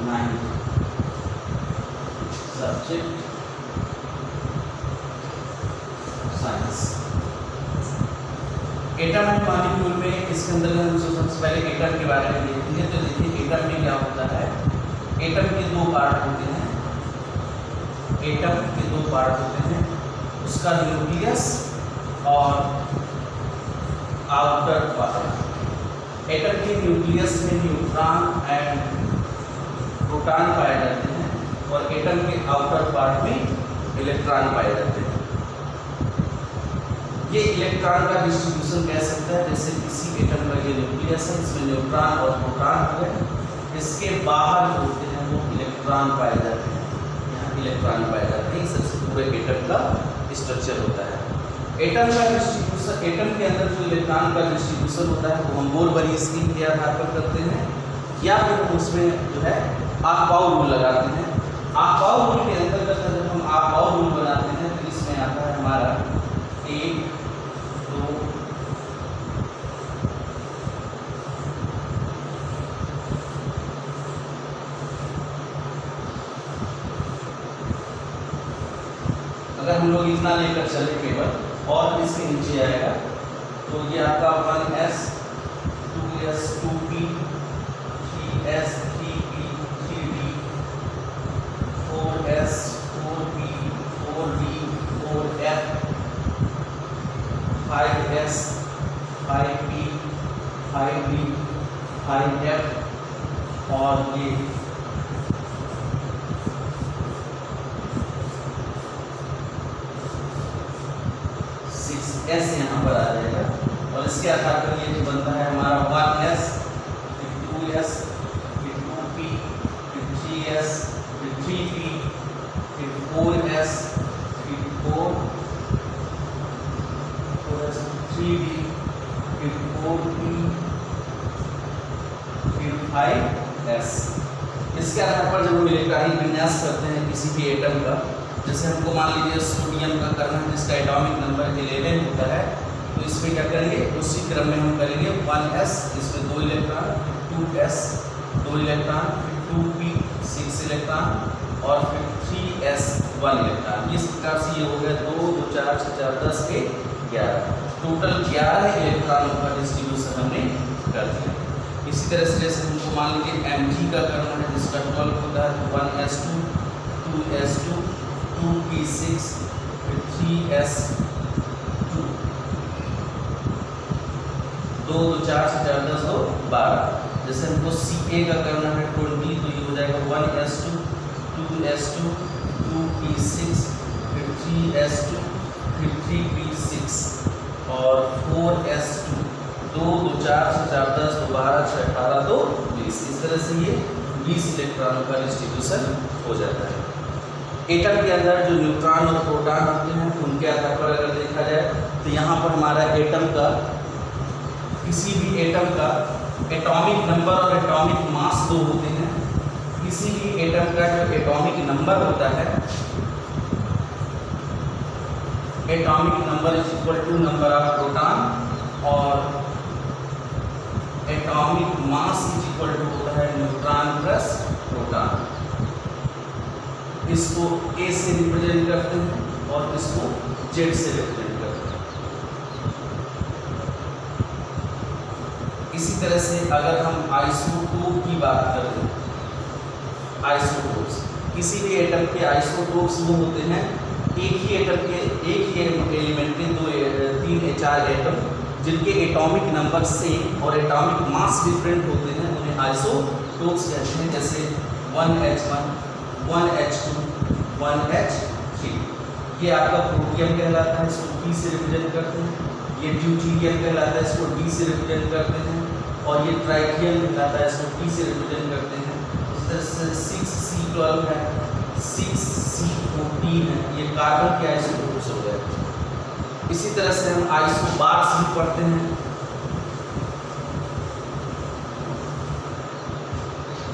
9 subject science. Atom and molecule में इसके अंदर हम सबसे पहले एटम के बारे में देखेंगे। तो देखिए एटम में क्या होता है। एटम के दो पार्ट होते हैं। एटम के दो पार्ट होते हैं, उसका न्यूक्लियस और आउटर पार्ट। एटम के न्यूक्लियस में न्यूट्रॉन एंड प्रोटॉन पाए जाते हैं और एटम के आउटर पार्ट में इलेक्ट्रॉन पाए जाते हैं। ये इलेक्ट्रॉन का डिस्ट्रीब्यूशन कह सकते हैं, जैसे किसी एटम का ये न्यूक्लियस है, इसमें न्यूट्रॉन और प्रोटॉन हो गए, इसके बाहर जो होते हैं वो इलेक्ट्रॉन पाए जाते हैं। यहाँ इलेक्ट्रॉन पाए जाते हैं। ये सबसे पूरे एटम का स्ट्रक्चर होता है। एटम का डिस्ट्रीब्यूशन, एटम के अंदर जो इलेक्ट्रॉन का डिस्ट्रीब्यूशन होता है वो हम बोर-बरी स्कीम के आधार पर करते हैं, या फिर उसमें जो है आप-पाव रूल लगाते हैं। आप-पाव रूल के अंतर्गत जब हम आप-पाव रूल बनाते हैं तो इसमें आता है हमारा 1 2 अगर हम लोग इतना लेकर चले केवल और इसके नीचे आएगा तो ये आपका 1s 2s 2p 3s 3p 3d 4s 4p 4d 4f 5s 5p 5d 5f और ये 6s यहाँ पर आ जाएगा। और इसके आधार पर ये जो बनता है हमारा 1s फिर 2s फिर 2p फिर 3s फिर 3p फिर 4s फिर 4s 3d फिर 4p फिर 5s। इसके आधार पर जब हम इलेक्ट्रॉनिक विन्यास करते हैं किसी भी एटम का, जैसे हमको मान लीजिए सोडियम का करना है जिसका एटॉमिक नंबर 11 होता है, तो इसमें क्या करेंगे, उसी क्रम में हम करेंगे 1s, इसमें 2 इलेक्ट्रॉन, 2s 2 इलेक्ट्रॉन, फिर 2p 6 इलेक्ट्रॉन और फिर 3s 1 इलेक्ट्रॉन। इस प्रकार से ये हो गया 2 2 4 6 4 10 के 11, टोटल 11 इलेक्ट्रॉनों का डिस्ट्रीब्यूशन हमने कर दिया। इसी तरह से जैसे हमको मान लीजिए Mg का करना है जिसका 12 होता है, 1s2 2s2 2p6 फिर 3s2 2 2 4 6 4 10 2 12। जैसे हमको Ca का करना है 20, तो ये हो जाएगा 1s2 2s2 2p6 फिर 3s2 फिर 3p6 और 4s2 2 2 4 6 4 10 2 12 6 18 2 20। इस तरह से ये 20 इलेक्ट्रॉनों का डिस्ट्रीब्यूशन हो जाता है। एटम के अंदर जो न्यूट्रॉन और प्रोटॉन होते हैं उनके आधार पर अगर देखा जाए तो यहाँ पर हमारा एटम का, किसी भी एटम का एटॉमिक नंबर और एटॉमिक मास दो होते हैं। किसी भी एटम का जो एटॉमिक नंबर होता है, atomic number is equal to number of proton और atomic mass is equal to होता है न्यूट्रॉन प्लस प्रोटॉन। इसको A से रिप्रेजेंट करते हैं और इसको Z से रिप्रेजेंट करते हैं। इसी तरह से अगर हम आइसोटोप की बात करें, आइसोटोप्स, किसी भी एटम के आइसोटोप्स वो होते हैं, एक ही एटम के एक ही एलिमेंट के 3 4 एटम जिनके एटॉमिक नंबर सेम और एटॉमिक मास डिफरेंट होते हैं, उन्हें आइसोटोप्स कहते हैं। जैसे 1h1 1h2 1h3, ये आपका प्रोटियम कहलाता है, इसको P से रिप्रेजेंट करते हैं। ये ड्यूटीरियम कहलाता है, इसको D से रिप्रेजेंट करते हैं। और ये ट्राइटियम कहलाता है, इसको T से रिप्रेजेंट करते हैं। इस तरह से 6C12 है, 6C14 है, ये कार्बन के आइसोटोप्स हो गए। इसी तरह से हम आइसोबार्स भी पढ़ते हैं।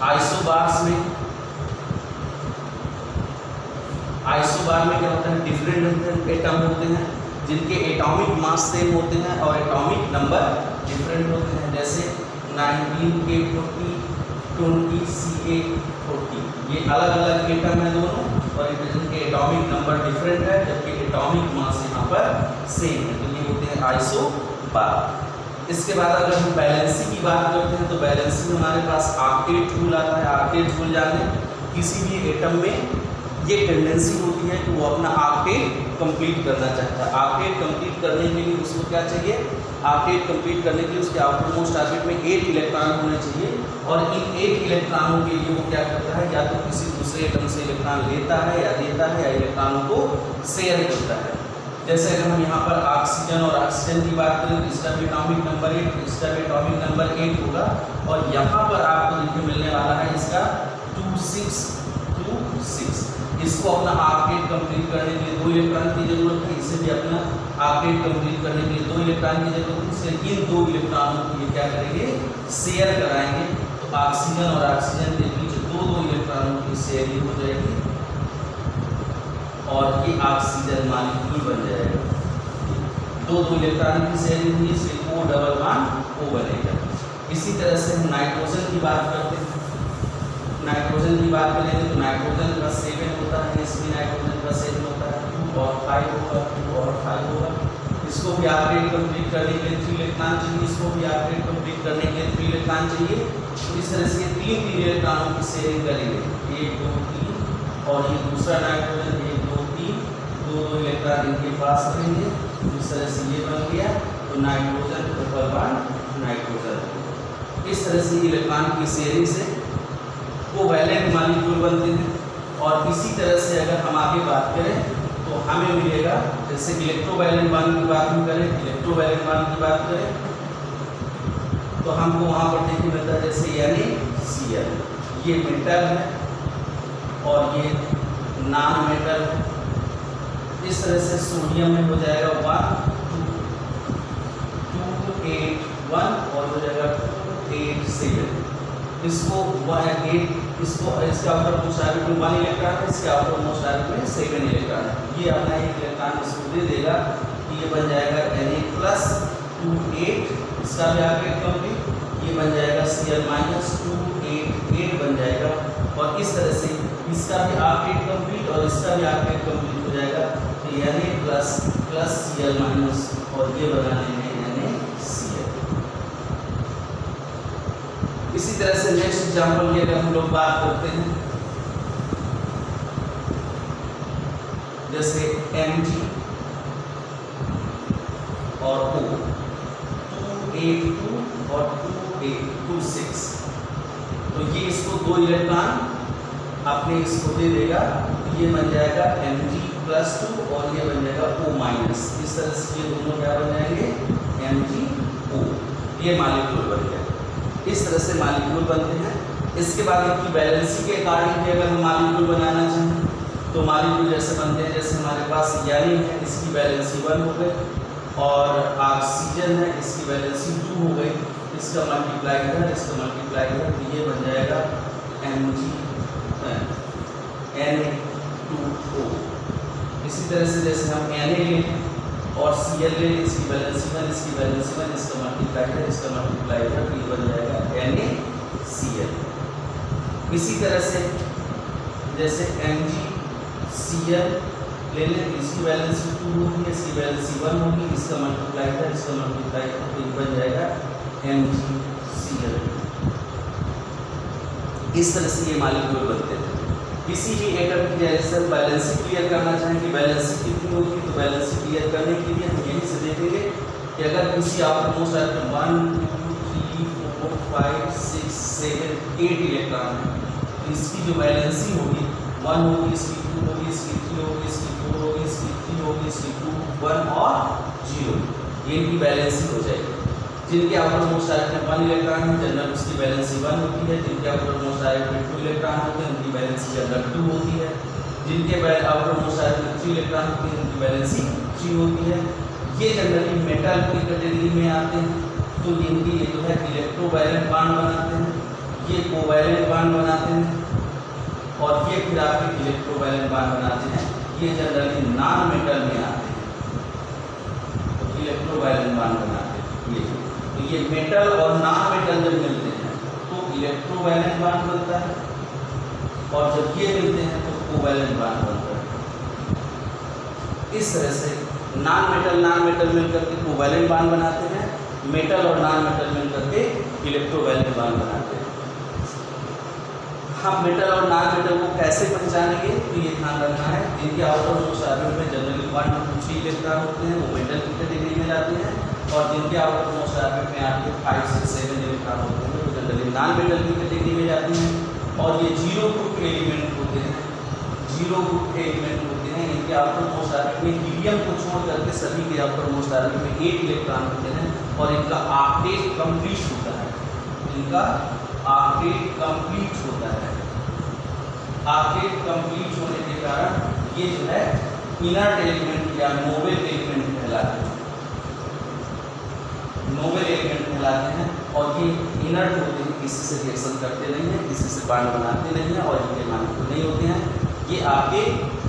आइसोबार में क्या होता है, डिफरेंट एटम होते हैं जिनके एटॉमिक मास सेम होते हैं और एटॉमिक नंबर डिफरेंट होते हैं। जैसे 19K40 20 Ca40, ये अलग अलग एटम है दोनों और इनके एटॉमिक नंबर डिफरेंट है, जबकि एटॉमिक मास यहाँ पर सेम है, तो ये होते हैं आइसोबार। इसके बाद अगर हम बैलेंसी की बात करते हैं तो बैलेंसी में हमारे पास ऑक्टेट रूल आता है। ऑक्टेट रूल जाने किसी भी एटम में ये टेंडेंसी होती है कि वो अपना ऑक्टेट कंप्लीट करना चाहता है। ऑक्टेट कंप्लीट करने के लिए उसको क्या चाहिए, ऑक्टेट कंप्लीट करने के लिए उसके आउटर मोस्ट ऑर्बिट में 8 इलेक्ट्रॉन होने चाहिए और इन 8 इलेक्ट्रॉनों के लिए वो क्या करता है, या तो किसी दूसरे एटम से इलेक्ट्रॉन लेता है या देता है या इलेक्ट्रॉनों को शेयर करता है। जैसे अगर हम यहाँ पर ऑक्सीजन और ऑक्सीजन की बात करें तो इसका भी एटॉमिक नंबर 8, इसका भी एटॉमिक नंबर 8 होगा और यहाँ पर आपको देखिए मिलने वाला है इसका 2626। इसको अपना ऑक्टेट कंप्लीट करने के लिए 2 इलेक्ट्रॉन की जरूरत है, इसे भी अपना ऑक्टेट कंप्लीट करने के लिए 2 इलेक्ट्रॉन की जरूरत है। इसलिए इन 2 इलेक्ट्रॉनों को ये क्या करेंगे, शेयर कराएंगे। तो ऑक्सीजन और ऑक्सीजन के बीच 2 इलेक्ट्रॉनों की शेयरिंग हो जाएगी और ये ऑक्सीजन मॉलिक्यूल बन जाएगा। 2 इलेक्ट्रॉन की शेयरिंग हुई, इसलिए O डबल बॉन्ड O बनेगा। इसी तरह से हम नाइट्रोजन की बात करते हैं। नाइट्रोजन की बात करेंगे तो नाइट्रोजन का 7 होता है, इसमें नाइट्रोजन का 7 होता है, 2 और 5 होगा, 2 और 5 होगा। इसको भी ऑक्टेट कंप्लीट करने के लिए 3 इलेक्ट्रॉन चाहिए, इसको भी ऑक्टेट कंप्लीट करने के लिए 3 इलेक्ट्रॉन चाहिए। तो इस तरह से 3 इलेक्ट्रॉनों की शेयरिंग करेंगे, 1 2 3 और ये दूसरा नाइट्रोजन 1 2 3, 2 इलेक्ट्रॉन इनके पास रहेंगे। इस तरह से ये बन गया, तो नाइट्रोजन डबल बॉन्ड नाइट्रोजन। इस तरह से इलेक्ट्रॉन की शेयरिंग से कोवैलेंट मॉलिक्यूल बनते हैं। और इसी तरह से अगर हम आगे बात करें तो हमें मिलेगा, जैसे इलेक्ट्रोवैलेंट बॉन्ड की बात हम करें, इलेक्ट्रोवैलेंट बॉन्ड की बात करें तो हमको वहाँ पर देखिए मिलता है जैसे NaCl, ये मेटल है और ये नॉन मेटल है। इस तरह से सोडियम में हो जाएगा 1 2 8 1 और हो जाएगा 8 7। इसको 8 इसको इसके आउटर मोस्ट ऑर्बिट में 1 इलेक्ट्रॉन है, इसके आउटर मोस्ट ऑर्बिट में 7 इलेक्ट्रॉन है। ये अपना 1 इलेक्ट्रॉन इसको दे देगा कि ये बन जाएगा Na+2 8, इसका भी ऑक्टेट कंप्लीट, ये बन जाएगा Cl- 2 8 8 बन जाएगा। और इस तरह से इसका भी ऑक्टेट कंप्लीट और इसका भी ऑक्टेट कंप्लीट हो जाएगा। तो Na+ Cl- और ये बना लेंगे NaCl। इसी तरह से नेक्स्ट एग्जांपल की अगर हम लोग बात करते हैं, जैसे Mg और O 282 और 2826, तो ये इसको 2 इलेक्ट्रॉन अपने इसको दे देगा, तो ये बन जाएगा Mg+2 और ये बन जाएगा O-। इस तरह से ये दोनों क्या बन जाएंगे, MgO, ये मॉलिक्यूल बन गया। इस तरह से मॉलिक्यूल बनते हैं। इसके बाद इनकी बैलेंसी के अकॉर्डिंग भी अगर हम मॉलिक्यूल बनाना चाहें तो मॉलिक्यूल जैसे बनते हैं, जैसे हमारे पास यानी है, इसकी बैलेंसी 1 हो गई और ऑक्सीजन है, इसकी बैलेंसी 2 हो गई, इसका मल्टीप्लाई है, इसका मल्टीप्लाई है, तो ये बन जाएगा Mg Na2O। इसी तरह से जैसे हम Na लें और Cl ले, इसकी बैलेंसी 1, इसकी बैलेंसी 1, इसका मल्टीप्लाई है, इसका मल्टीप्लाई है, तो ये बन जाएगा NaCl। इसी तरह से जैसे MgCl ले लें, इसकी बैलेंसी 2 होगी, इसकी बैलेंसी 1 होगी, इसका मल्टीप्लाई है, इसका मल्टीप्लाई है, तो ये बन जाएगा MgCl। इस तरह से ये मॉलिक्यूल बनते हैं। किसी भी एटम की जैसे बैलेंसी क्लियर करना चाहें कि बैलेंसी कितनी होगी, तो बैलेंसी क्लियर करने के लिए हम यहीं से देखेंगे कि अगर किसी आउटर मोस्ट ऑर्बिट में 1 2 3 4 5 6 7 8 इलेक्ट्रॉन है, तो इसकी जो बैलेंसी होगी 1 होगी, इसकी 2 होगी, इसकी 3 होगी, इसकी 4 होगी, इसकी 3 होगी, इसकी 2 1 और 0, ये इनकी बैलेंसी हो जाएगी। जिनके आउटर मोस्ट ऑर्बिट में 1 इलेक्ट्रॉन है, जनरल उसकी बैलेंसी 1 होती है। जिनके आउटर मोस्ट ऑर्बिट में 2 इलेक्ट्रॉन होते हैं, उनकी बैलेंसी जनरल 2 होती है। जिनके आउटर मोस्ट ऑर्बिट में 3 इलेक्ट्रॉन होते हैं, उनकी बैलेंसी 3 होती है। ये जनरली मेटल की कैटेगरी में आते हैं, तो इनकी ये जो है इलेक्ट्रोवैलेंट बॉन्ड बनाते हैं, ये कोवैलेंट बॉन्ड बनाते हैं और ये फिर आपके इलेक्ट्रोवैलेंट बॉन्ड बनाते हैं। ये जनरली नॉन मेटल में आते हैं, तो इलेक्ट्रोवैलेंट बॉन्ड बनाते हैं। ये मेटल और नॉन मेटल जब मिलते हैं तो इलेक्ट्रोवैलेंट बॉन्ड बनता है, और जब ये मिलते हैं तो कोवैलेंट बॉन्ड बनता है। इस तरह से नॉन मेटल मिलकर के कोवैलेंट बॉन्ड बनाते हैं, मेटल और नॉन मेटल मिलकर के इलेक्ट्रोवैलेंट बॉन्ड बनाते हैं। हम मेटल और नॉन मेटल को कैसे पहचानेंगे, तो ये ध्यान रखना है, इनके आउटर मोस्ट ऑर्बिट में जनरली 1 to 3 इलेक्ट्रॉन होते हैं, वो मेटल की कैटेगरी में जाते हैं, और जिनके आउटर मोस्ट ऑर्बिट में आपके 5 से 7 इलेक्ट्रॉन होते हैं, वो जनरली नॉन मेटल की कैटेगरी में जाते हैं। और ये 0 ग्रुप एलिमेंट होते हैं, 0 ग्रुप एलिमेंट होते हैं, इनके आउटर मोस्ट ऑर्बिट में हीलियम को छोड़ करके सभी के आउटर मोस्ट ऑर्बिट में 8 इलेक्ट्रॉन होते हैं, और इनका ऑक्टेट कंप्लीट होता है, इनका ऑक्टेट कंप्लीट होता है। ऑक्टेट कंप्लीट होने के कारण ये जो है इनर्ट एलिमेंट या नोबल एलिमेंट कहलाते हैं, नोबल एलिमेंट कहलाते हैं। और ये इनर्ट होते हैं, किसी से रिएक्शन करते नहीं हैं, किसी से बॉन्ड बनाते नहीं हैं, और इनके मॉलिक्यूल नहीं होते हैं। ये आपके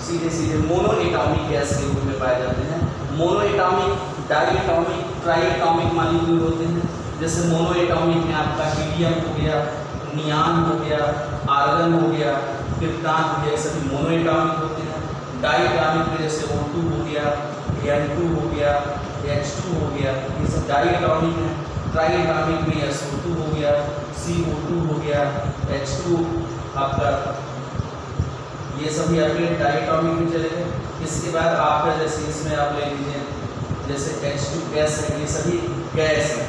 सीधे सीधे मोनो एटॉमिक गैस के रूप में पाए जाते हैं। Monoatomic, diatomic, triatomic molecule होते हैं। जैसे मोनो एटॉमिक में आपका हीलियम हो गया, नियान हो गया, आर्गन हो गया, क्रिप्टॉन हो गया, सभी मोनो एटॉमिक होते हैं। डाई एटॉमिक में जैसे O2 हो गया, N2 हो गया, H2 हो गया, ये सब डाई एटॉमिक है। ट्राई एटॉमिक में SO2 हो गया, CO2 हो गया, H2 आपका, ये सभी आपके डाई एटॉमिक में चले गए। इसके बाद आपका जैसे इसमें आप ले लीजिए, जैसे H2 गैस है, ये सभी गैस है,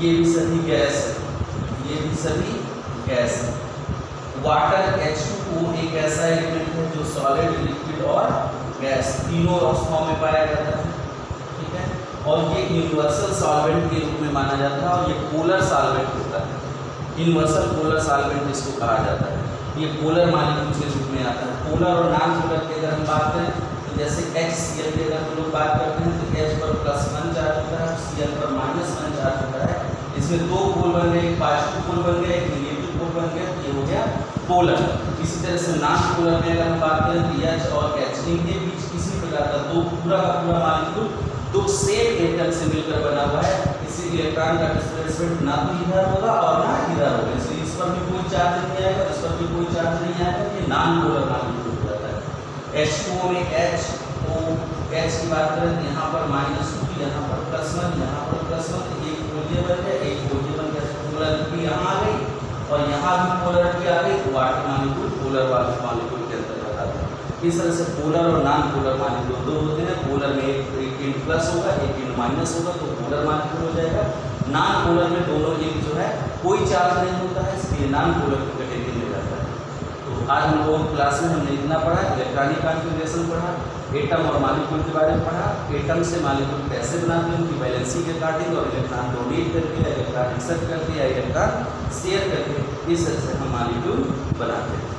ये भी सभी गैस है, ये भी सभी गैस है। वाटर H2O एक ऐसा एलिमेंट है जो सॉलिड, लिक्विड और गैस तीनों अवस्थाओं में पाया जाता है, ठीक है। और ये यूनिवर्सल सॉल्वेंट के रूप में माना जाता है, और ये पोलर सॉल्वेंट होता है, यूनिवर्सल पोलर सॉल्वेंट इसको कहा जाता है। ये पोलर मॉलिक्यूल के रूप में आता है। पोलर और नॉन पोलर की अगर हम बात करें तो जैसे HCl की अगर हम लोग बात करते हैं तो H पर +1 चार्ज होता है, Cl पर -1 चार्ज होता है। इसमें 2 पोल बन गए, एक पॉजिटिव पोल बन गया, एक नेगेटिव पोल बन गया, ये हो गया पोलर। इसी तरह से नॉन पोलर में अगर हम बात करें तो H और H इनके बीच किसी प्रकार का पूरा का पूरा मॉलिक्यूल 2 सेम एटम से मिलकर बना हुआ है, इसी इलेक्ट्रॉन का डिस्प्लेसमेंट ना तो इधर होगा और ना इधर होगा, इसलिए इस पर भी कोई चार्ज नहीं आएगा, इस पर भी कोई चार्ज नहीं आएगा, ये नॉन पोलर मॉलिक्यूल हो जाता है। H2O में H की बात करें तो यहाँ पर -2, यहाँ पर +1, यहाँ पर +1, एक पोलर बन गया, एक पोलर बन गया, पोलरिटी यहाँ आ गई और यहाँ भी पोलरिटी आ गई, तो वाटर मॉलिक्यूल पोलर वाले मॉलिक्यूल के अंतर्गत आता है। इस तरह से पोलर और नॉन पोलर मॉलिक्यूल दो होते हैं। पोलर में एक इन प्लस होगा, एक इन माइनस होगा, तो पोलर मॉलिक्यूल हो जाएगा। नॉन पोलर में दोनों एक जो है कोई चार्ज नहीं होता है, इसलिए नॉन पोलर की कैटेगरी में जाता है। तो आज हम लोग क्लास में हमने इतना पढ़ा, इलेक्ट्रॉनिक कॉन्फ़िगरेशन पढ़ा, एटम और मॉलिक्यूल के बारे में पढ़ा, एटम से मॉलिक्यूल कैसे बनाते हैं, उनकी वैलेंसी के अकॉर्डिंग, और इलेक्ट्रॉन डोनेट करके, इलेक्ट्रॉन एक्सेप्ट करके या इलेक्ट्रॉन शेयर करके, इस तरह से हम मॉलिक्यूल बनाते हैं।